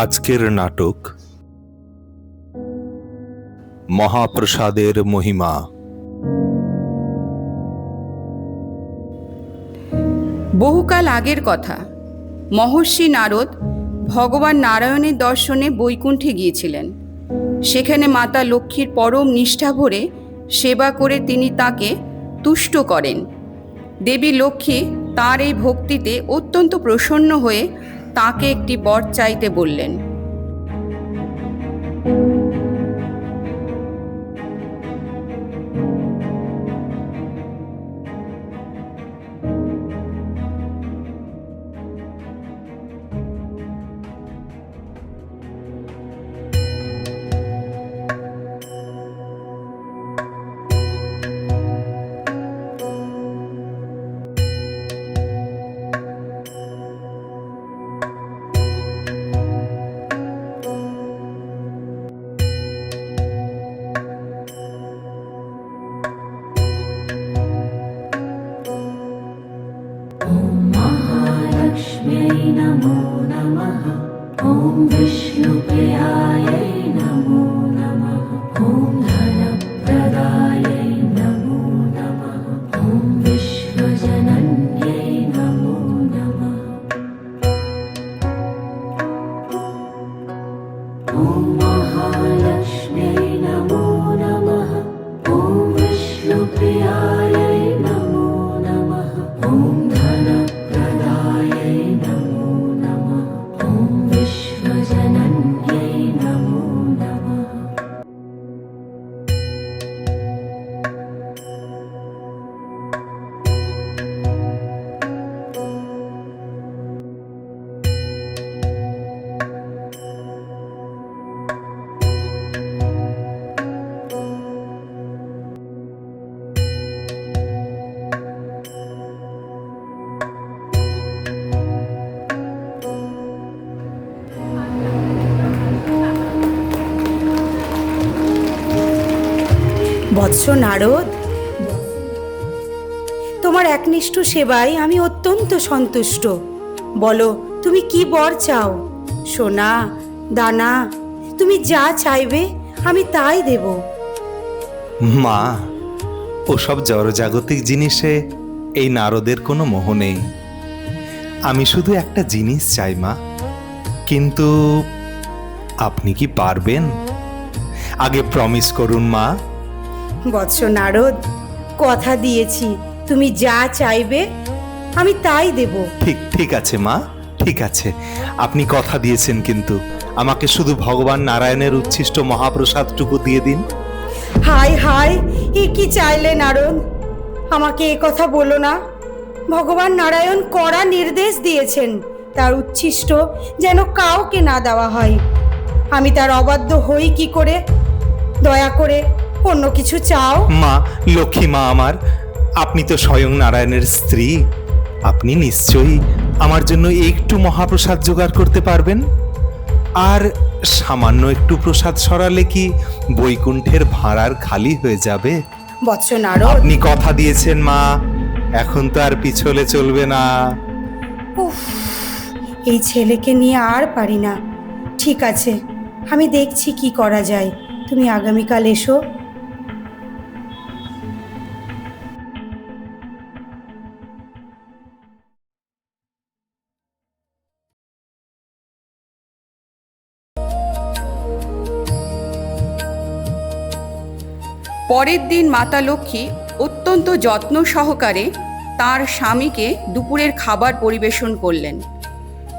আজকের নাটক মহাপ্রসাদের মহিমা। বহুকাল আগের কথা। মহর্ষি নারদ ভগবান নারায়ণের দর্শনে বৈকুণ্ঠে গিয়েছিলেন। সেখানে মাতা লক্ষ্মীর পরম নিষ্ঠা ভরে সেবা করে তিনি তাকে তুষ্ট করেন। দেবী লক্ষ্মী তার এই ভক্তিতে অত্যন্ত প্রসন্ন হয়ে তাকে একটি বর চাইতে বললেন। नमो नमः। ॐ विष्णुप्रियायै नमो नमः। ॐ धनप्रदायै नमो नमः। ॐ विश्वजनन्यै नमो नमः। ॐ महालक्ष्म्यै नमो नमः। ॐ विष्णुप्रियायै नमो नमः। ॐ धनप्रदायै नमो नमः। ॐ विश्वजनन्यै नमो नमः। বৎস নারদ, তোমার একনিষ্ঠ সেবায় আমি অত্যন্ত সন্তুষ্ট। বলো, তুমি কি বর চাও? সোনা দানা, তুমি যা চাইবে আমি তাই দেব। মা, ওসব জড়জাগতিক জিনিসে এই নারদের কোনো মোহ নেই। আমি শুধু একটা জিনিস চাই মা। কিন্তু আপনি কি পারবেন? আগে প্রমিস করুন মা। বৎস নারদ, কথা দিয়েছি তুমি যা চাইবে আমি তাই দেব। ঠিক আছে মা, ঠিক আছে। আপনি কথা দিয়েছেন, কিন্তু আমাকে শুধু ভগবান নারায়ণের উচ্ছিষ্ট মহাপ্রসাদটুকু দিয়ে দিন। হায় হায়, এ কি চাইলে নারদ? আমাকে এ কথা বলো না। ভগবান নারায়ণ কড়া নির্দেশ দিয়েছেন তার উচ্ছিষ্ট যেন কাউকে না দেওয়া হয়। আমি তার অবাধ্য হই কি করে? দয়া করে অন্য কিছু চাও। মা, লক্ষ্মী মা আমার, আপনি তো স্বয়ং নারায়ণের স্ত্রী। আপনি নিশ্চয়ই আমার জন্য একটু মহাপ্রসাদ জোগাড় করতে পারবেন। আর সামান্য একটু প্রসাদ সরালে কি বৈকুণ্ঠের ভাঁড়ার খালি হয়ে যাবে? বৎস নারদ, আপনি কথা দিয়েছেন মা, এখন তো আর পিছলে চলবে না। উফ, এই ছেলেকে নিয়ে আর পারি না। ঠিক আছে, আমি দেখছি কি করা যায়। তুমি আগামীকাল এসো। পরের দিন মাতা লক্ষ্মী অত্যন্ত যত্ন সহকারে তার স্বামীকে দুপুরের খাবার পরিবেশন করলেন।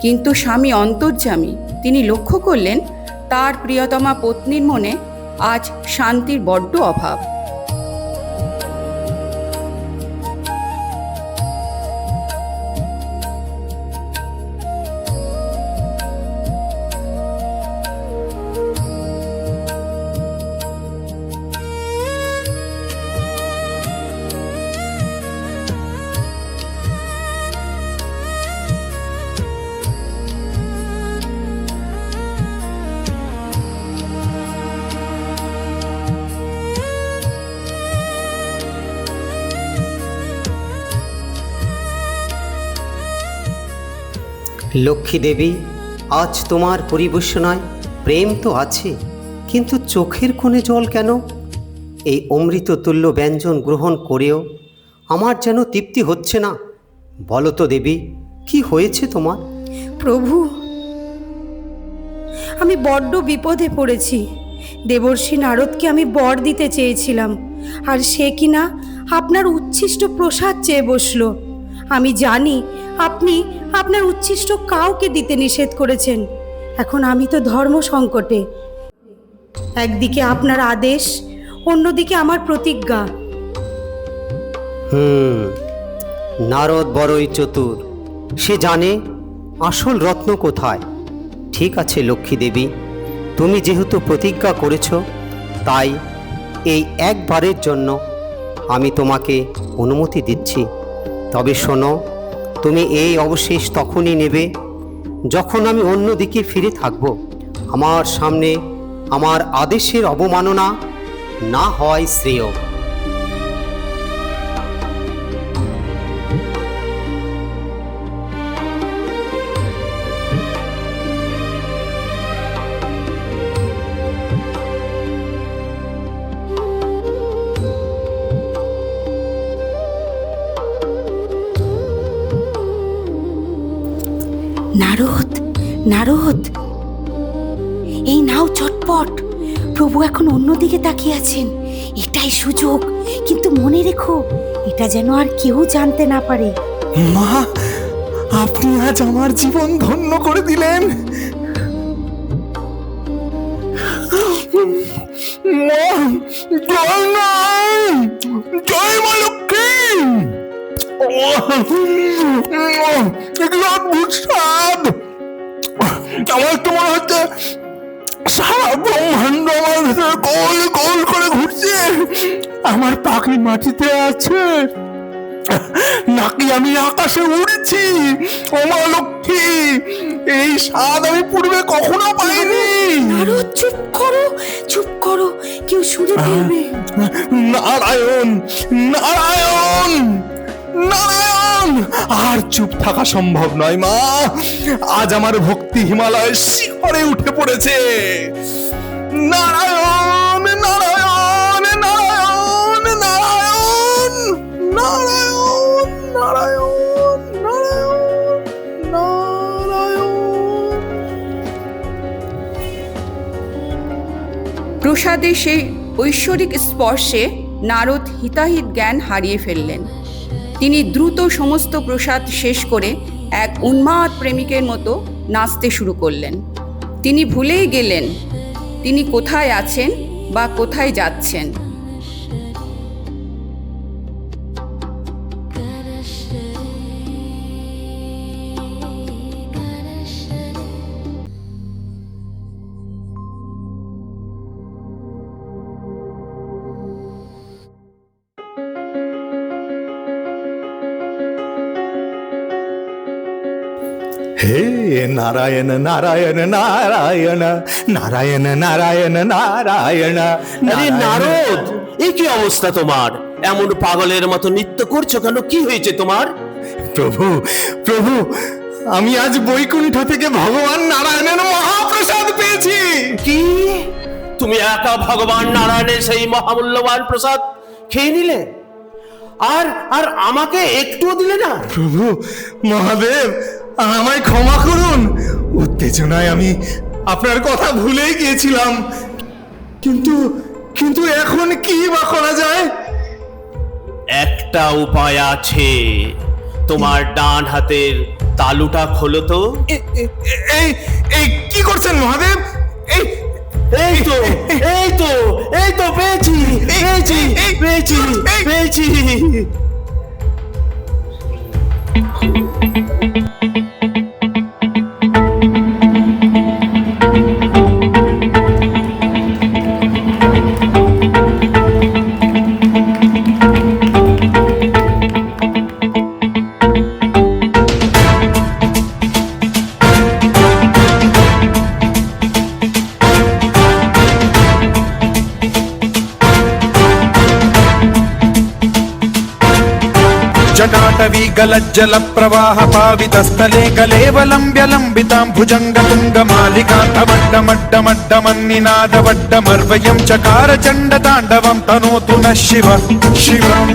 কিন্তু স্বামী অন্তর্যামী, তিনি লক্ষ্য করলেন তার প্রিয়তমা পত্নীর মনে আজ শান্তির বড্ড অভাব। লক্ষ্মী দেবী, আজ তোমার পরিবেশনায় প্রেম তো আছে, কিন্তু চোখের কোণে জল কেন? এই অমৃততুল্য ব্যঞ্জন গ্রহণ করেও আমার যেন তৃপ্তি হচ্ছে না। বলো তো দেবী, কি হয়েছে তোমার? প্রভু, আমি বড্ড বিপদে পড়েছি। দেবর্ষি নারদকে আমি বর দিতে চেয়েছিলাম, আর সে কিনা আপনার উচ্ছিষ্ট প্রসাদ চেয়ে বসলো। আমি জানি আপনি আপনার উচ্ছিষ্ট কাউকে দিতে নিষেধ করেছেন। এখন আমি তো ধর্ম সংকটে। একদিকে আপনার আদেশ, অন্যদিকে আমার প্রতিজ্ঞা। নারদ বড়ই চতুর, সে জানে আসল রত্ন কোথায়। ঠিক আছে লক্ষ্মী দেবী, তুমি যেহেতু প্রতিজ্ঞা করেছ, তাই এই একবারের জন্য আমি তোমাকে অনুমতি দিচ্ছি। তবে শোনো, তুমি এই অবশেষ তখনই নেবে যখন আমি অন্যদিকে ফিরে থাকব। আমার সামনে আমার আদেশের অবমাননা না হয় শ্রেয়। নারদ, নারদ, এই নাও চটপট। প্রভু এখন অন্যদিকে তাকিয়ে আছেন, এটাই সুযোগ। কিন্তু মনে রেখো, এটা যেন আর কেউ জানতে না পারে। মা, আপনি আজ আমার জীবন ধন্য করে দিলেন। জয় মা লক্ষ্মী। অদ্ভুত স্বাদ। আমার তো মনে হচ্ছে সারা ব্রহ্মাণ্ড আমার ভেতরে গোল গোল করে ঘুরছে। আমার পাখি মাটিতে আছে, নাকি আমি আকাশে উড়ছি। ও মা লক্ষ্মী, এই স্বাদ আমি পূর্বে কখনো পাইনি। নারদ, চুপ করো, চুপ করো, কেউ শুনে ফেলবে। নারায়ণ, নারায়ণ, নারায়ণ। আর চুপ থাকা সম্ভব নয় মা। আজ আমার ভক্তি হিমালয়ের শিখরে উঠে পড়েছে। নারায়ণ, নারায়ণ, নারায়ণ, নারায়ণ, নারায়ণ, নারায়ণ, নারায়ণ, নারায়ণ। প্রসাদে সেই ঐশ্বরিক স্পর্শে নারদ হিতাহিত জ্ঞান হারিয়ে ফেললেন। তিনি দ্রুত সমস্ত প্রসাদ শেষ করে এক উন্মাদ প্রেমিকের মতো নাচতে শুরু করলেন। তিনি ভুলেই গেলেন তিনি কোথায় আছেন বা কোথায় যাচ্ছেন। হে নারায়ণ, নারায়ণ, নারায়ণ, নারায়ণ, নারায়ণ, নারায়ণ। আরে নারদ, এ কি অবস্থা তোমার? এমন পাগলের মতো নৃত্য করছো কেন? কি হয়েছে তোমার? প্রভু, প্রভু, আমি আজ বৈকুণ্ঠ থেকে ভগবান নারায়ণের মহাপ্রসাদ পেয়েছি। কি? তুমি একা ভগবান নারায়ণের সেই মহামূল্যবান প্রসাদ খেয়ে নিলে? আর আর আমাকে একটুও দিলে না? প্রভু, মহাদেব, আমায় ক্ষমা করুন। উত্তেজনায় আমি আপনার কথা ভুলেই গিয়েছিলাম। কিন্তু কিন্তু এখন কি বা করা যায়? একটা উপায় আছে। তোমার ডান হাতের তালুটা খোলো তো। এই এই কি করছেন মহাদেব? এই এই তো, এই তো, এই তো পেয়েছি, পেয়েছি, পেয়েছি, পেয়েছি। जटाटवी गलज्जल प्रवाह पावितस्थले कलेवलम्ब्य लम्बितां भुजङ्गतुङ्गमालिकान्तवड्डमड्डमड्डमन्निनादवड्डमर्वयं चकार चण्डताण्डवं तनोतु नः शिव शिवम्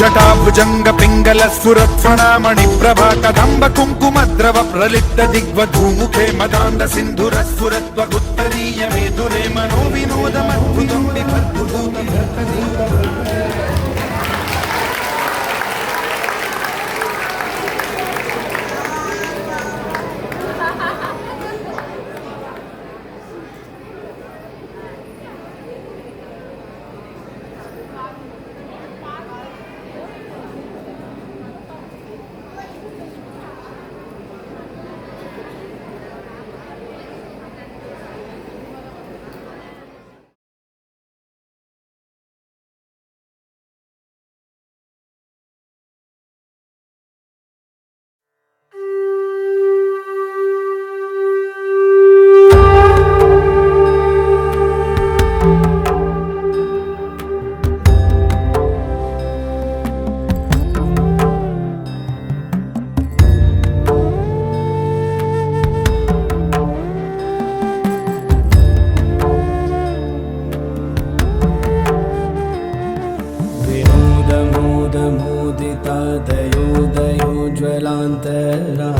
जटाभुजंग पिंगल स्फुरत्फणामणि प्रभा कदंब कुंकुमद्रव प्रलिप्त दिग्वधूमुखे मदान्ध सिन्धुर स्फुरत्वगुत्तरीय मेधुरे मनो विनोदमद्भुतं बिभद्भुतं ज्वलान्तरा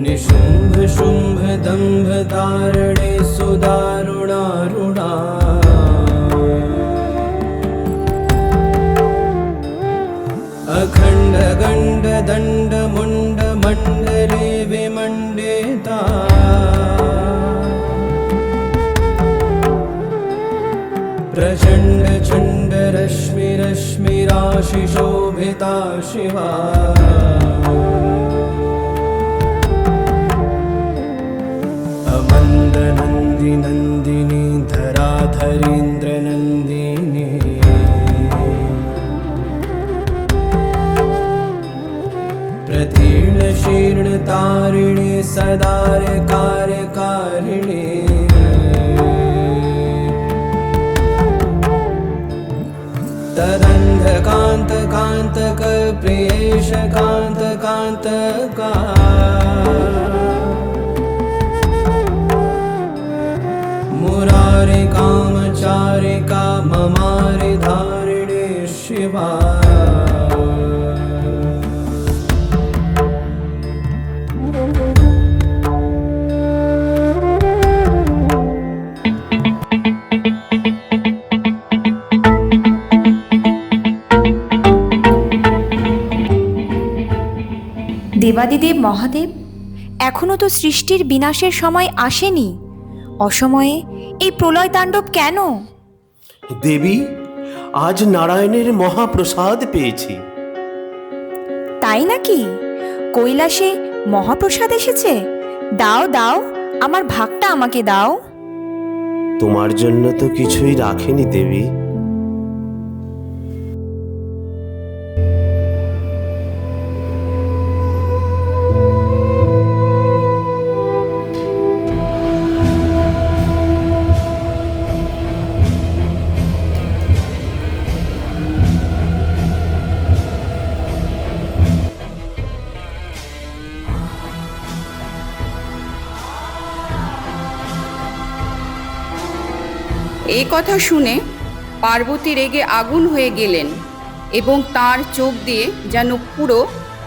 निशुम्भ शुम्भ दम्भ तारणे सुदारुणारुणा अखण्ड गण्ड दण्ड मुण्ड मण्डले विमण्डिता प्रचण्ड चण्ड रश्मि रश्मिराशि शोभिता शिवा अमन्द नन्दी नन्दिनी धराधरीन्द्र नन्दिनी प्रतीर्ण शीर्ण तारिणी सदार कार्यकारिणी तदन्ध कान्त कान्तक प्रियेश कान्त कान्तका मुरारि कामचारिका ममारि धारिणे शिवा দেবাদিদেব মহাদেব, এখনো তো সৃষ্টির বিনাশের সময় আসেনি, অসময়ে এই প্রলয় তাণ্ডব কেন? দেবী, আজ নারায়ণের মহাপ্রসাদ পেয়েছি। তাই নাকি? কৈলাসে মহাপ্রসাদ এসেছে? দাও দাও, আমার ভাগটা আমাকে দাও। তোমার জন্য তো কিছুই রাখেনি দেবী। এই কথা শুনে পার্বতী রেগে আগুন হয়ে গেলেন এবং তার চোখ দিয়ে যেন পুরো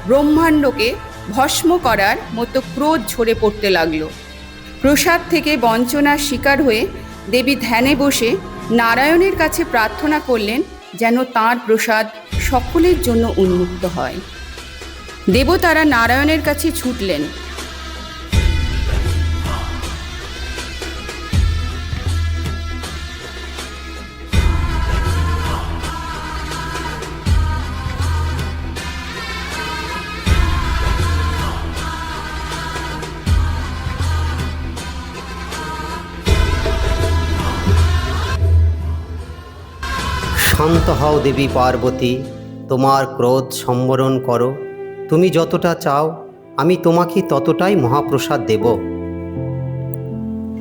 ব্রহ্মাণ্ডকে ভস্ম করার মতো ক্রোধ ঝরে পড়তে লাগলো। প্রসাদ থেকে বঞ্চনার শিকার হয়ে দেবী ধ্যানে বসে নারায়ণের কাছে প্রার্থনা করলেন যেন তাঁর প্রসাদ সকলের জন্য উন্মুক্ত হয়। দেবতারা নারায়ণের কাছে ছুটলেন। শান্ত হও দেবী পার্বতী, তোমার ক্রোধ সম্বরণ করো। তুমি যতটা চাও আমি তোমাকে ততটাই মহাপ্রসাদ দেব।